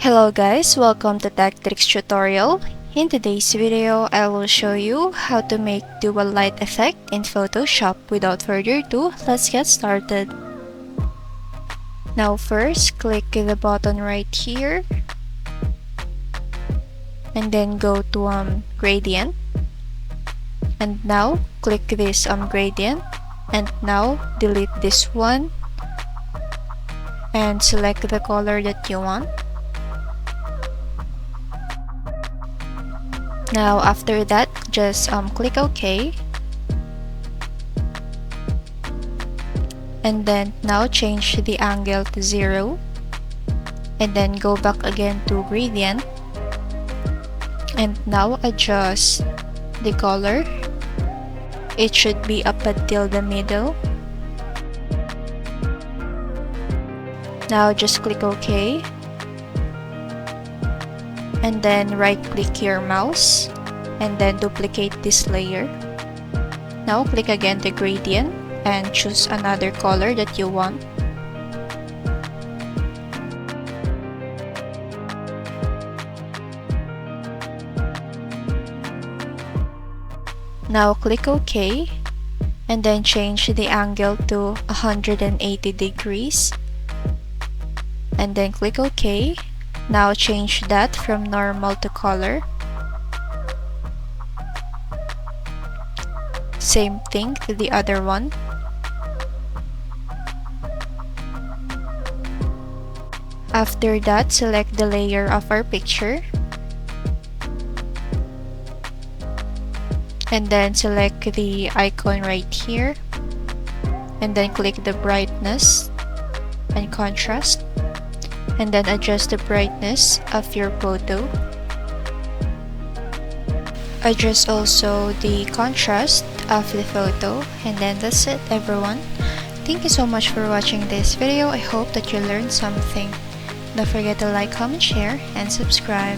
Hello guys, welcome to Tech Tricks tutorial. In today's video, I will show you how to make dual light effect in Photoshop. Without further ado, let's get started. Now first, click the button right here and then go to gradient, and now click this gradient, and now delete this one and select the color that you want. Now after that, just click OK, and then now change the angle to 0, and then go back again to gradient, and now adjust the color. It should be up until the middle. Now just click OK, and then right click your mouse and then duplicate this layer. Now click again the gradient and choose another color that you want. Now click OK, and then change the angle to 180 degrees, and then click OK. Now change that from normal to color. Same thing to the other one. After that, select the layer of our picture, and then select the icon right here, and then click the brightness and contrast, and then adjust the brightness of your photo. Adjust also the contrast of the photo, and then that's it everyone. Thank you so much for watching this video. I hope that you learned something. Don't forget to like, comment, share, and subscribe.